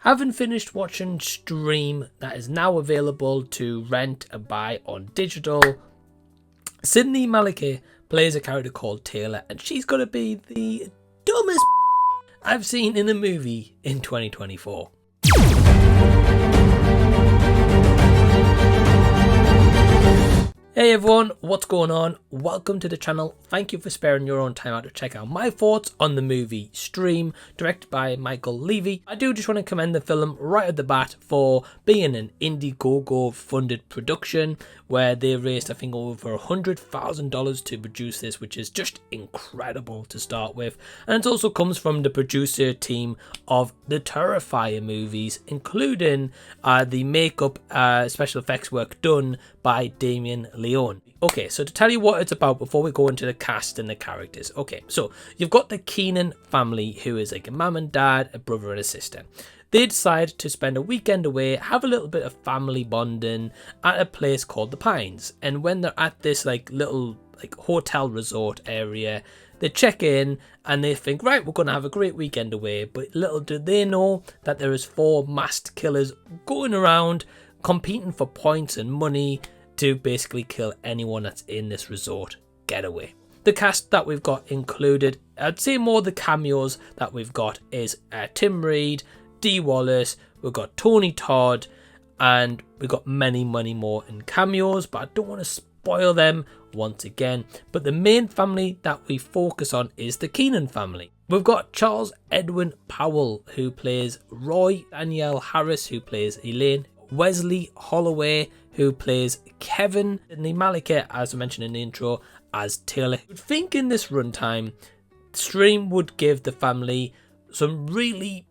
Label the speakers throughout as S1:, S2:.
S1: Having finished watching Stream, that is now available to rent and buy on digital, Sydney Malike plays a character called Taylor, and she's going to be the dumbest I've seen in a movie in 2024. Hey everyone, what's going on? Welcome to the channel. Thank you for sparing your own time out to check out my thoughts on the movie Stream, directed by Michael Leavy. I do just want to commend the film right at the bat for being an Indiegogo funded production where they raised I think over $100,000 to produce this, which is just incredible to start with. And it also comes from the producer team of the Terrifier movies, including the makeup special effects work done by Damian. Okay, so to tell you what it's about before we go into the cast and the characters. Okay, so you've got the Keenan family, who is like a mum and dad, a brother and a sister. They decide to spend a weekend away, have a little bit of family bonding at a place called the Pines. And when they're at this little hotel resort area, they check in and they think, right, we're going to have a great weekend away. But little do they know that there is 4 masked killers going around competing for points and money to basically kill anyone that's in this resort getaway. The cast that we've got included, I'd say more the cameos that we've got is Tim Reid, Dee Wallace, we've got Tony Todd, and we've got many more in cameos, but I don't want to spoil them once again. But the main family that we focus on is the Keenan family. We've got Charles Edwin Powell, who plays Roy, Danielle Harris, who plays Elaine, Wesley Holloway, who plays Kevin, Sydney Malike, as I mentioned in the intro, as Taylor. You'd think in this runtime, Stream would give the family some really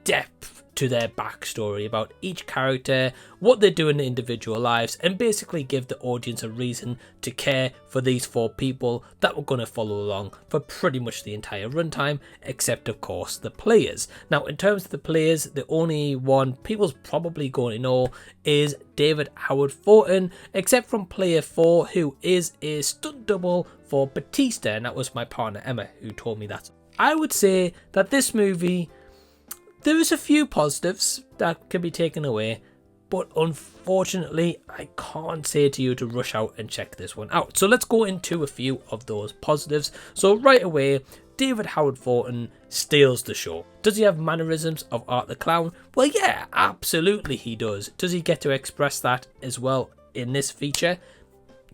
S1: depth to their backstory about each character, what they do in their individual lives, and basically give the audience a reason to care for these 4 people that were going to follow along for pretty much the entire runtime, except of course the players. Now in terms of the players, the only one people's probably going to know is David Howard Thornton, except from player 4, who is a stunt double for Batista, and that was my partner Emma who told me that. I would say that this movie, there is a few positives that can be taken away, but unfortunately I can't say to you to rush out and check this one out. So let's go into a few of those positives. So right away, David Howard Thornton steals the show. Does he have mannerisms of Art the Clown? Well, yeah, absolutely he does. Does he get to express that as well in this feature?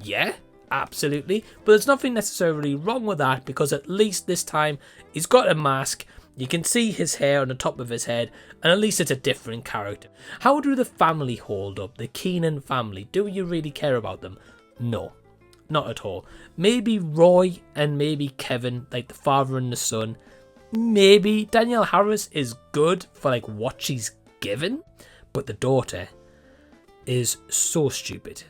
S1: Yeah, absolutely. But there's nothing necessarily wrong with that, because at least this time he's got a mask. You can see his hair on the top of his head, and at least it's a different character. How do the family hold up? The Keenan family, do you really care about them? No, not at all. Maybe Roy and maybe Kevin, like the father and the son. Maybe Danielle Harris is good for what she's given, but the daughter is so stupid,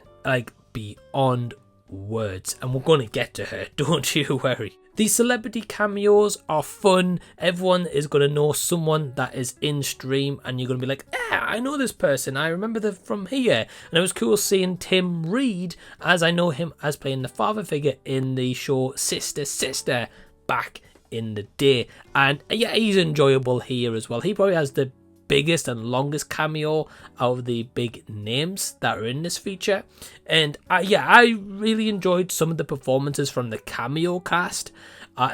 S1: beyond words, and we're going to get to her, don't you worry. These celebrity cameos are fun. Everyone is going to know someone that is in Stream, and you're going to be like, I know this person, I remember them from here. And it was cool seeing Tim Reid, as I know him as playing the father figure in the show Sister back in the day. And yeah, he's enjoyable here as well. He probably has the biggest and longest cameo out of the big names that are in this feature. And I really enjoyed some of the performances from the cameo cast.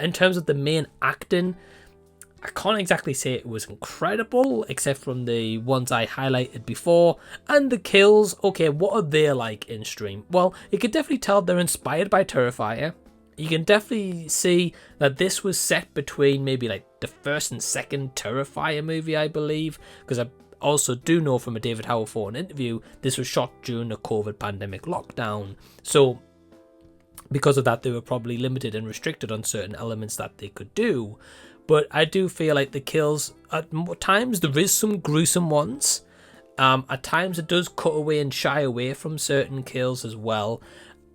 S1: In terms of the main acting, I can't exactly say it was incredible, except from the ones I highlighted before. And the kills, okay, what are they like in Stream? Well, you could definitely tell they're inspired by Terrifier. You can definitely see that this was set between maybe the first and second Terrifier movie, I believe, because I also do know from a David Howard Thornton interview, this was shot during the COVID pandemic lockdown. So because of that, they were probably limited and restricted on certain elements that they could do. But I do feel like the kills, at times there is some gruesome ones. At times it does cut away and shy away from certain kills as well.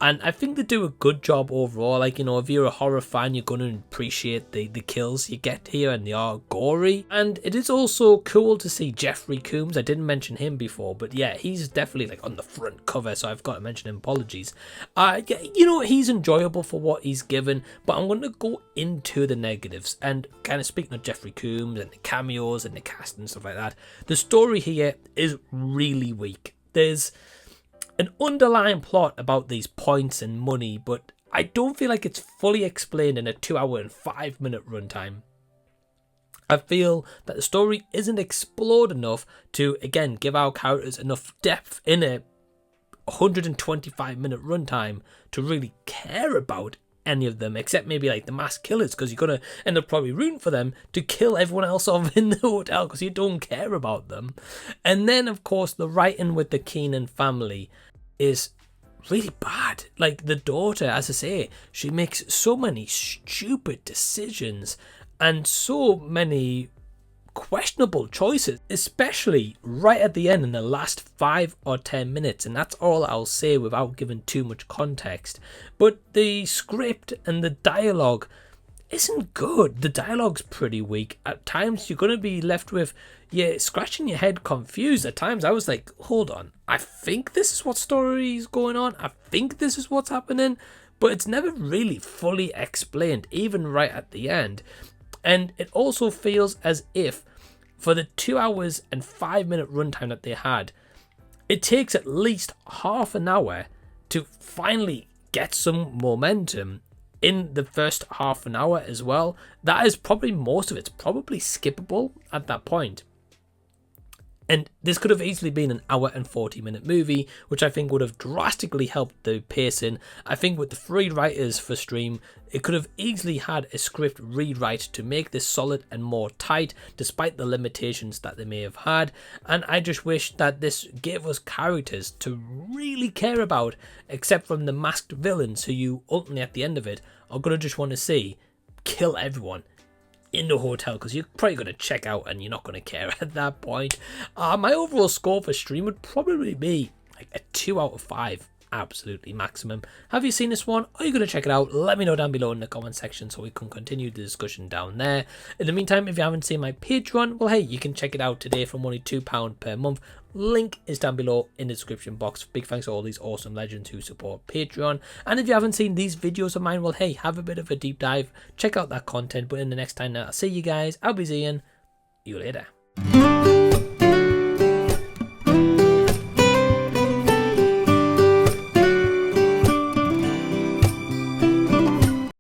S1: And I think they do a good job overall. Like, you know, if you're a horror fan, you're going to appreciate the kills you get here, and they are gory. And it is also cool to see Jeffrey Combs. I didn't mention him before, but yeah, he's definitely like on the front cover, so I've got to mention him. Apologies. You know, he's enjoyable for what he's given, but I'm going to go into the negatives. And kind of speaking of Jeffrey Combs and the cameos and the cast and stuff like that, the story here is really weak. There's an underlying plot about these points and money, but I don't feel like it's fully explained in a 2 hour and 5 minute runtime. I feel that the story isn't explored enough to, again, give our characters enough depth in a 125 minute runtime to really care about any of them, except maybe like the mass killers, because you're going to end up probably rooting for them to kill everyone else off in the hotel because you don't care about them. And then, of course, the writing with the Keenan family is really bad. Like, the daughter, as I say, she makes so many stupid decisions and so many questionable choices, especially right at the end in the last 5 or 10 minutes, and that's all I'll say without giving too much context. But the script and the dialogue isn't good. The dialogue's pretty weak. At times you're going to be left with, yeah, scratching your head confused. At times I was like, hold on, I think this is what story is going on, I think this is what's happening, but it's never really fully explained, even right at the end. And it also feels as if for the 2 hours and 5 minute runtime that they had, it takes at least half an hour to finally get some momentum in the first half an hour as well. That is probably most of it. It's probably skippable at that point. And this could have easily been an hour and 40-minute movie, which I think would have drastically helped the pacing. I think with the 3 writers for Stream, it could have easily had a script rewrite to make this solid and more tight, despite the limitations that they may have had. And I just wish that this gave us characters to really care about, except from the masked villains who you ultimately at the end of it are going to just want to see kill everyone in the hotel, because you're probably going to check out and you're not going to care at that point. My overall score for Stream would probably be like a 2 out of 5, absolutely maximum. Have you seen this one? Are you going to check it out? Let me know down below in the comment section so we can continue the discussion down there. In the meantime, if you haven't seen my Patreon, well, hey, you can check it out today from only £2 per month. Link is down below in the description box. Big thanks to all these awesome legends who support Patreon. And if you haven't seen these videos of mine, well, hey, have a bit of a deep dive. Check out that content. But in the next time, I'll see you guys. I'll be seeing you later.